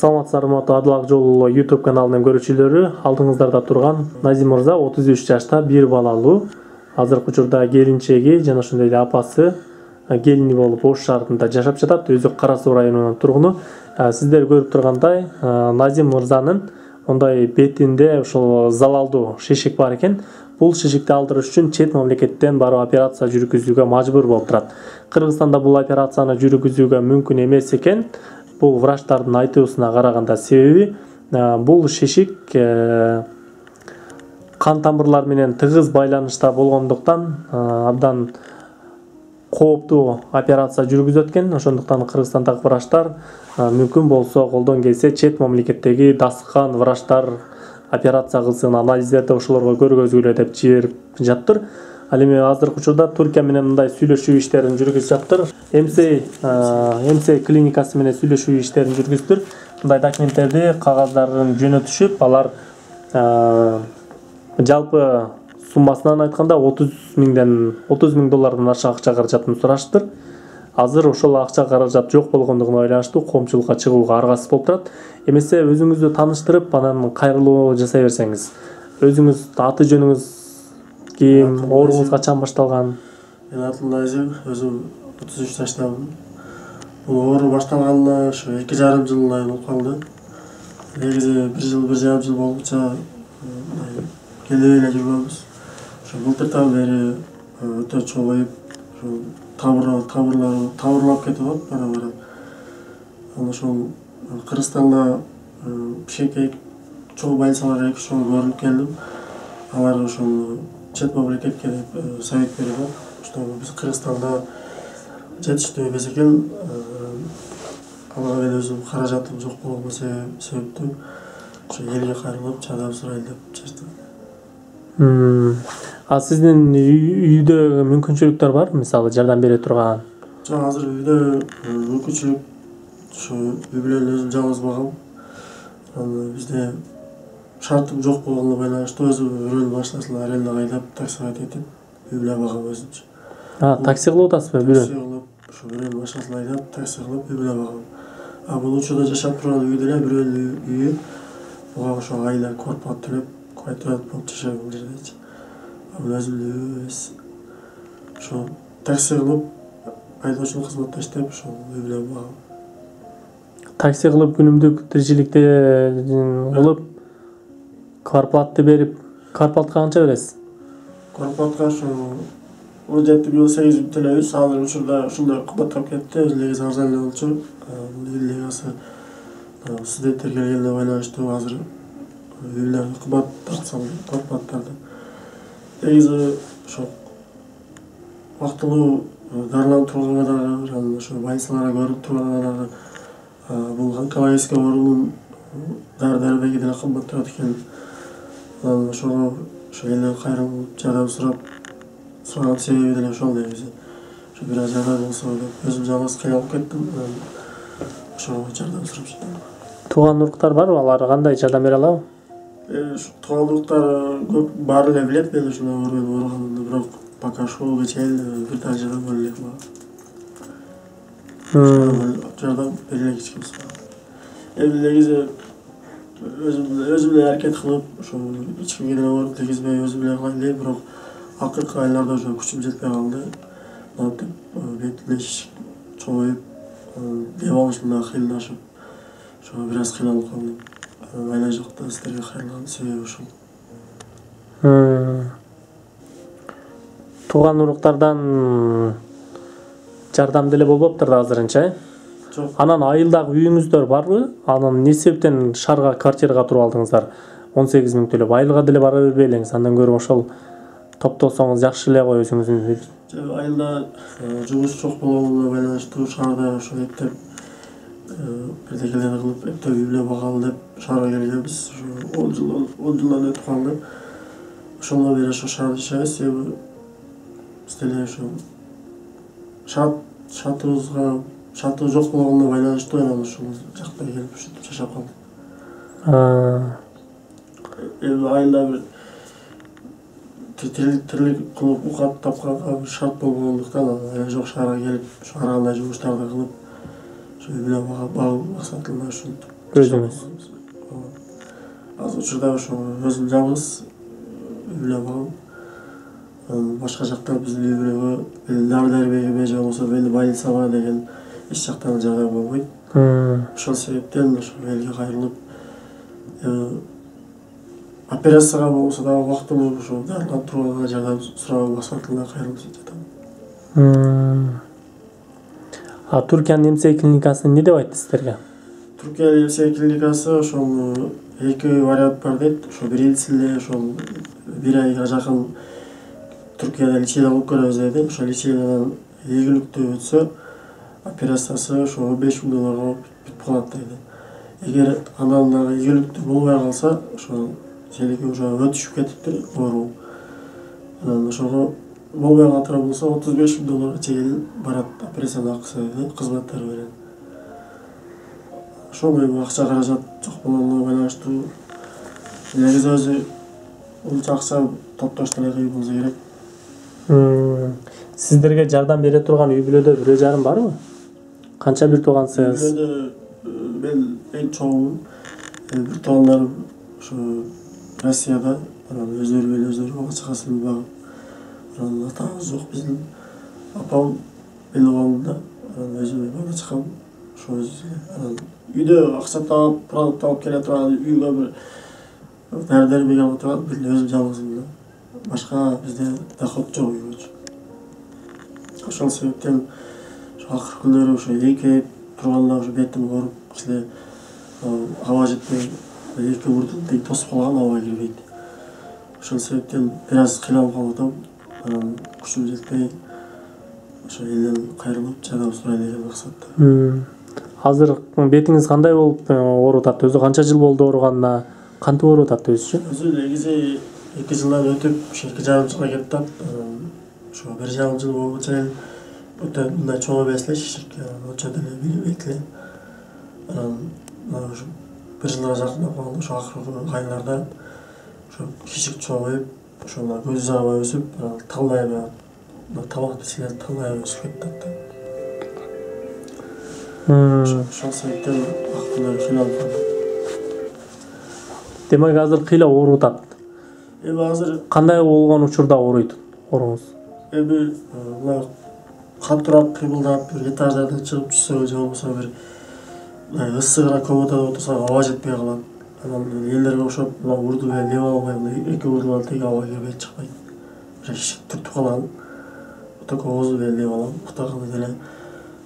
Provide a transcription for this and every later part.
Саламатсыздарбы, Адыл Жол YouTube каналынын көрүүчүлөрү. Алдыңыздарда турган Назим мырза 33 жашта, бир балалуу. Азыркы учурда келинчеги жана ошондой эле апасы келини болуп Ош шаарында жашап жатат. Өзү Кара Суу районунун тургуну. Сиздер көрүп тургандай, Назим мырзанын ондай бетинде ошол залалдуу шишик бар экен. Бул шишикти алдырыш үчүн чет мамлекеттен барып операция жүргүзүүгө мажбур болуп турат. Кыргызстанда бул операцияны жүргүзүүгө мүмкүн эмес экен. Бул врачтардын айтуусуна караганда, себеби бул шишик кан тамырлар менен тыгыз байланышта болгондуктан абдан кооптуу операция жүргүзөт экен. Ошондуктан Кыргызстандагы врачтар мүмкүн болсо колдон келсе чет мамлекеттеги дасыккан врачтар операция кылсын, анализдерди ошолорго көргөзгүлө деп жиберип жатыр. Ал эми азыркы учурда Түркия менен мындай сүйлөшүү иштерин жүргүзүп жатыр. МС клиникасы менен сүйлөшүү иштерин жүргүзүптүр. Мындай документтерди, кагаздарын жөнөтүшүп, алар жалпы суммасынан айтканда 30 миң доллардан ашык акча каражатын сурашыптыр. Азыр ошол акча каражат жок болгондугуна байланыштуу коомчулукка чыгууга аргасыз болуп турат. Эмесе өзүңүздү тааныштырып, анан кайрылуу жасай берсеңиз. Өзүңүз, аты жөнүңүз ким, ооруңуз качан башталган? Мен атым Назим, өзүм 33 жаштамын. Бул оору башталганына ошо 2,5 жылдай болуп калды. Негизи 1,5 жыл болгуча келе эле жүргөнбүз. Ошо былтыртан бери өтө чоңоюп, табырлап кетип атат бара-бара. Анан ошол Кыргызстанда кичинекей чоң больницаларга 2 жолу көрүнүп келдим. Алар ошол чет мамлекетке деп совет берип атат. Что биз Кыргызстанда жетиштүү эмес экен. Аларга мен өзүм каражатым жок болгон себептүү ошо элге кайрылып жардам сурайын деп чечтим. Сиздин үйдө мүмкүнчүлүктөр бар, мисалы жардам бере турган? Жок, азыр үйдө мүмкүнчүлүк ошо үй бүлөнү өзүм жалгыз багам. Бизде шартым жок болгонуна байланыштуу өзүм рөл машинасына аренда кайдап, такси айтып, үй бүлө багам өзүмчө. Такси кылып атасызбы бирөө? Такси кылып, ошо рөл машинасына айдап, такси кылып үй бүлө багам. Бул учурда жашап турган үйдө эле бирөөнүн үйү. Буга ошо айла корпо төлөп, кайтып болуп жашайм бул жердечи. Бул өзүмдүн үйүм эмес. Ошо такси кылып, айдоочулук кызматта иштеп, ошо үй бүлө багам. Такси кылып күнүмдүк тиричиликти кылып, квартплатты берип, квартплатка канча бересиз? Квартплатка ошо 17 миң 800 миң төлөйбүз. Азыр учурда ушундай кымбаттап кетти. Өзү негизи арзан эле болчу. Бул үй лигасы студенттер келгенине байланыштуу азыр үйлөр кымбат тартсам квартплаттарды. Негизи ошо вактылуу дарыланып турганга дагы, анан ошо больницаларга көрүнүп турганга дагы бул онкологический оорунун дары-дармеги деле кымбат турат экен. Анан ошого элден кайрылып жардам сураган себеби деле ошол негизи. Ошо бир аз жардам болсо деп өзүм жалгыз кыйналып кеттим. Ошого жардам сурап жатам. Тууган уруктар барбы? Алар кандай жардам бере алабы? Тууган уруктар көп баары эле билет мен ушундай ооруганымды, бирок пока ушуга чейин бир да жардам бере элек мага. Жардам бере элек эч кимсе. Эми негизи өзүм эле аракет кылып, ошо эч кимге деле оорук тийгизбей өзүм эле кылайын дейм, бирок акыркы айларда ошо күчүм жетпей калды. Мынтип бетимде шишик чоңоюп, дем алышым да кыйынлашып, ошо бир аз кыйналып калдым. Айла жокта сиздерге кайрылган себеби ушул. Тууган уруктардан жардам деле болбоптур да азырынча, Жок. Анан айылдагы үйүңүздөр барбы? Анан эмне себептен шаарга, квартирага туруп алдыңыздар? 18 миң төлөп, айылга деле бара бербей элеңиз. Андан көрө ошол топтосоңуз жакшы эле го өзүңүздүн. Айылда жумуш жок болгонуна байланыштуу шаарда ошо эптеп бирдекелерди кылып эптеп үй бүлө багалы деп шаарга келгенбиз. Ошо 10 жылдан өтүп калды. Ошондон бери ошо шаарда жашайбыз. Себеби бизде эле ошо шатыбы жок болгонуна байланыштуу анан ушул жакта келип ушинтип жашап калдык. Эми айылда бир тирлик кылып укат тапканга бир шарт болгондуктан анан жок шаарга келип ошо ар кандай жумуштарды кылып ошо үй бүлө багуу максатында ушинтип Өзүңүз. Азыр учурда ошо өзүм жалгыз үйлө балам. Башка жакта биздин үй бүлөгө дары дармегиме же болбосо мени больницага деген эч жактан жардам болбойт. Ошол себептен ошо элге кайрылып операцияга болсо дагы убактылуу ошо дарыланып турганга жардам сурап максатында кайрылып жатам. А Түркиянын МС клиникасы эмне деп айтты сиздерге? Түркиянын МС клиникасы ошол эки вариант бар дейт. Ошо биринчиси эле ошол бир айга жакын Түркияда лечение кылып көрөбүз деди. Ошол леченияден ийгиликтүү өтсө, операциясы ошо 15 000 долларга бүтүп калат деди. Эгер андан дагы ийгиликтүү болбой калса, ошо сеники уже өтүшүп кетиптир оору. Анан ошого болбой калатыр болсо 35 000 долларга чейин барат операциянын акысы кызматтары менен. Ошол эми акча каражат жок болгонго байланыштуу. Негизи өзү унча акча топтош деле кыйын болсо керек. Сиздерге жардам бере турган үй бүлөдө бирөө жарым барбы? Канча бир туугансыз? Үй бүлөдө мен эң чоңмун. Бир туугандарым ошо Россияда, анан өздөрү менен өздөрү бала чакасын багып. Анан атабыз жок биздин. Апам менин колумда, анан өзүм бала чакам ошо өзү. Анан үйдө акча таап, продукт алып келе турган үйгө бир дары дармек алып турган мен өзүм жалгызым да. Башка бизде доход жок үйгөчү. Ошол себептен акыркы күндөр ошо эңкейип турганда ошо бетим ооруп, кичине аба жетпей, эки мурдум тең тосуп калган, аба кирбейт. Ошол себептен бир аз кыйналып калып атам. Анан күчүм жетпей, ошо элден кайрылып жардам сурайлы деген максатта. Азыр бетиңиз кандай болуп ооруп атат? Өзү канча жыл болду ооруганына? Кантип ооруп атат өзүчү? Өзү негизи 2 жылдан өтүп, ошо 2,5 жылга кетип атат. Ошо 1,5 жыл болго чейин өтө мындай чоң эмес эле шишик, ончо деле билбейт эле. Анан ошо 1 жылга жакындап калганда ошо акыркы айларда ошо шишик чоңоюп, ошо көз жагыма өсүп, талдайыма, тамак ичине талдайыма өсүп кетти да. Ошол себептен акыркы кыйналып калдым. Демек азыр кыйла ооруп атат. Эми азыр Кандай болгон учурда ооруйт ооруңуз? эми мына катуураак кыймылдап, бир этаждардан чыгып түшсө же болбосо бир ысыгыраак комнатада отурсак аба жетпей калат. Анан элдерге окшоп мына урду менен нем албайм, эки урдуман тең аба кирбей чыкпайт. Бир шишик түртүп калган. Только оозу менен нем алам. Уктаганда деле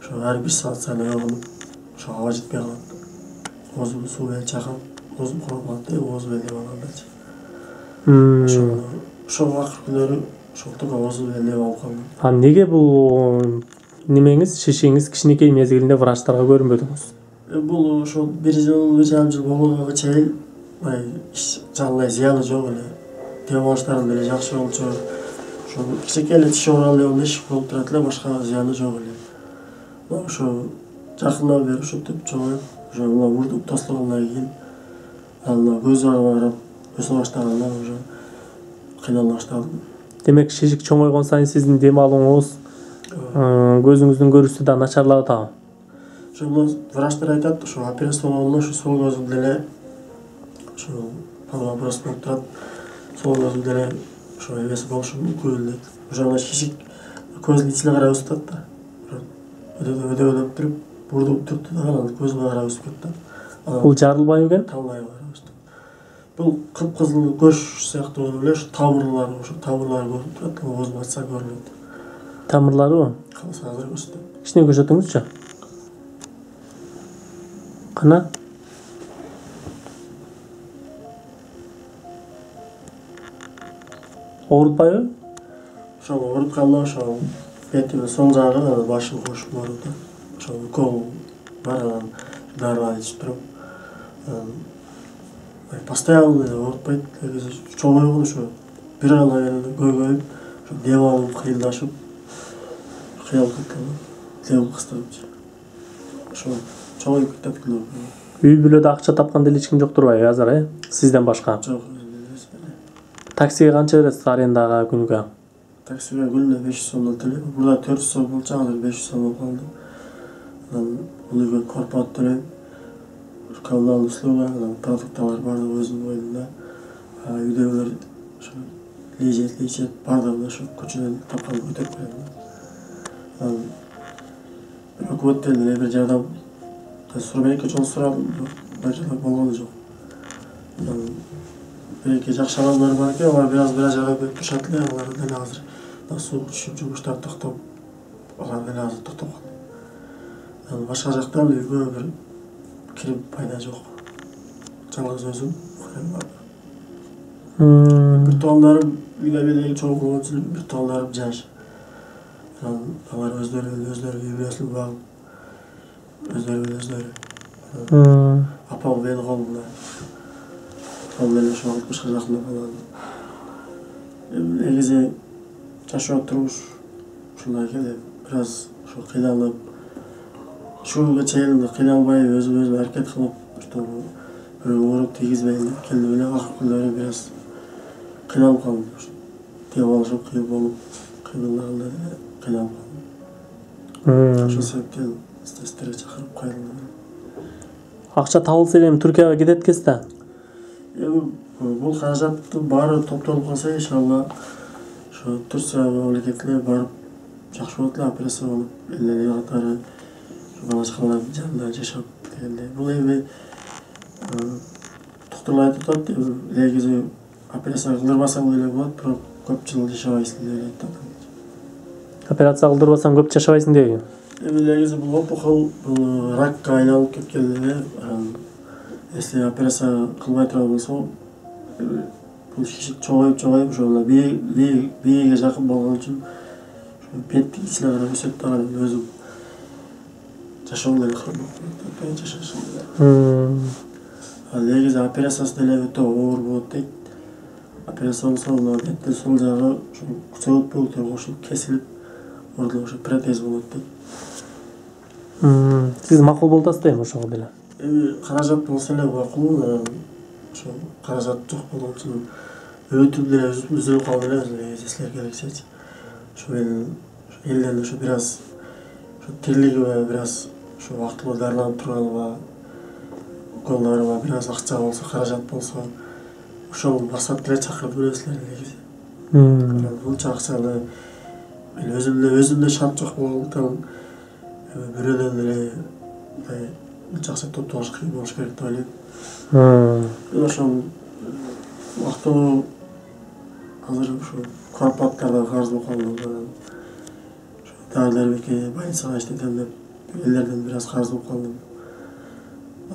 ошо ар 1 саат сайын оёгунуп, ошо аба жетпей калат. Оозумду суу менен чайкап, оозум куруп калат да, оозу менен нем алгандачы. Ошол акыркы күнөрү ошол только оозу менен нем алып калдым. А неге бул немеңиз, шишиңиз кичинекей мезгилинде врачтарга көрүнбөдүңүз? Бул ошол 1 жыл, 1,5 жыл болгонго чейин жалгай зыяны жок эле. Дем алыштарым деле жакшы болчу. Ошо кичинекей эле тиш ооралуу эле эшик болуп турат эле, башка зыяны жок эле. Ошо жакындан бери ушинтип чоңоюп, ошо мына мурдум тосулгандан кийин анан көз жагыма карап өсө баштаганда уже кыйнала баштадым. Демек шишик чоңойгон сайын сиздин дем алууңуз, көзүңүздүн көрүүсү да начарлап атабы? Ошо врачтар айтат, ошо операция болгондо ошо сол көзүм деле ошо вопрос болуп турат. Сол көзүм деле ошо эмеси болушу мүмкүн дейт. Ошо ана шишик көздүн ичине карай өсүп атат да. Өдөп туруп, бурдум түрттү да, анан көзүмө карай өсүп кетти. Бул жарылбайбы экен? Талдайбы карабастан. Бул кыпкызыл көш сыяктуу болуп эле ошо тамырлары көрүнүп турат, оозун ачса көрүнөт. Тамырларыбы? Калса азыр көрсөтөм. Кичине көрсөтүңүзчү. Кана? Оорутпайбы? Ошол оорутканда ошо бетимдин сол жагы, анан башым кошуп ооруп да. Ошо укол бар, анан дары ичип туруп. Постоянно оорутпайт. Негизи чоңойгон ошо бир гана көйгөйүп, ошо дем алып кыйындашып, кыйналып кеткен. Дем кыстырып. Ошо чоңоюп кетет күнөө. Үй бүлөдө акча тапкан деле эч ким жок турбайбы азыр, сизден башка? Жок. Таксиге канча бересиз арендага күнгө? Таксиге күнүнө 500 сомдон төлөйм. Бурда 400 сом болчу, азыр 500 сом болуп калды. Анан бул үйгө квартплата төлөйм. коммуналдык услуга, продукталар бардыгы өзүнүн боюнда. Үйдөгүлөр лежет бардыгы ошо көчөдөн тапкан өтөп коём. Өкмөттөн эле бир жардам эки жолу сурадым, бир жардам болгон жок. Бир-эки жакшы адамдар бар экен, алар бир жардам берип турушат эле, алар деле азыр суу түшүп жумуштар токтоп, алар деле азыр токтоп калды. Башка жактан үйгө бир кирип пайда жок. Жалгыз өзүм бир туугандарым үйдө эле чоң болчу, бир туугандарым жаш. Алар өздөрү үй бүлөсүн багып, өздөрү апам менин колумда. Ал менен ошо 60 жакында болгон. Негизи жашоо турмуш ушундай эле, бир аз ошо кыйналып, ушуга чейин кыйналбай өзүм аракет кылып, бирөөгө ооруп тийгизбейин деп келдим эле. Акыркы күндөрү бир аз кыйналып калдым. Деп алышым кыйын болуп, кыйналганда кыйналып калдым. Ошол себептен стестерге чакырып кайрылдым. Акча табылса эле Түркияга кетет экенсиз да. Бул каражаттын баары топтолуп калса, иншалла ошо Турция мамлекетине барып жакшы болот эле, операция болуп, эле катары бала-чакалардын жанында жашап дегендей. Бул эми доктурлар айтып атат, негизи операция кылдырбасаң деле болот, бирок көп жыл жашабайсың деп айтат. Операция кылдырбасаң көп жашабайсың деби. Негизи бул опухол, бул ракка айланып кеткен эле. Если операция кылбай турган болсо, бул шишик чоңоюп ошо бийиге жакын болгон үчүн беттин ичине карап өсөт да, өзүм жашоо деле кырылып жашашым. Негизи операциясы деле өтө оор болот дейт. Операция болсо, беттин сол жагы сөөлүк бөлүктөр кошулуп кесилип, ордо ошо протез болот дейт. Сиз макул болуп атасыз дейм ошого деле. Каражат болсо эле макул, ошо каражат жок болгон үчүн өтүп деле үзүлүп калды эле өзү эслер керексечи. Ошо элден ошо бир аз тирлигиме, бир аз ошо вактылуу дарыланып турганга, уколдорго бир аз акча болсо, каражат болсо, ошол максат деле чакырып жүрөсүлөр негизи. Бунча акчаны өзүмдө шарт жок болгондуктан бирөөдөн эле бунча акча топтош кыйын болуш керек деп ойлойм. Ошол вактылуу азыр ошо куропаткадан карыз болуп калдым. Дары-дармекке больницага иштетем деп элдерден бир аз карыз болуп калдым.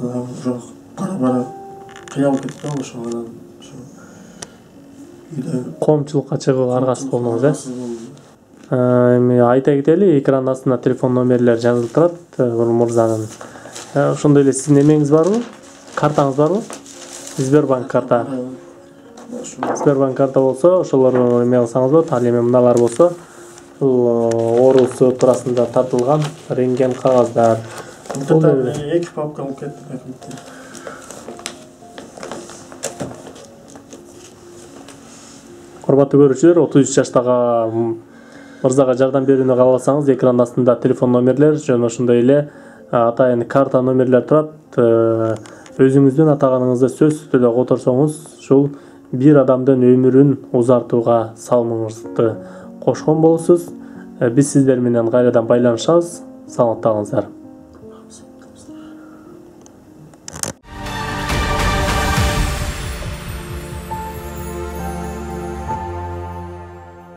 Ошо бара-бара кыйналып кетти ошо анан ошо үйдө Коомчулукка чыгууга аргасыз болдуңуз, э? Эми айта кетели, экрандын астында телефон номерлери жазылып турат мырзанын. Ошондой эле сиздин эмеңиз барбы? Картаңыз барбы? Сбербанк карта. Сбербанк карта болсо, ошолорду эме кылсаңыз болот. Ал эми мыналар болсо, бул оорусу туурасында тартылган рентген кагаздар. Эки папка алып кеттим. Урматтуу көрүүчүлөр, 33 жаштагы мырзага жардам берүүнү кааласаңыз, экрандын астында телефон номерлер жана ошондой эле атайын карта номерлер турат. Өзүңүздүн атаганыңызды сөзсүз түрдө которсоңуз, ушул бир адамдын өмүрүн узартууга салымыңызды кошкон болосуз. Биз сиздер менен кайрадан байланышабыз. Саламатта калыңыздар.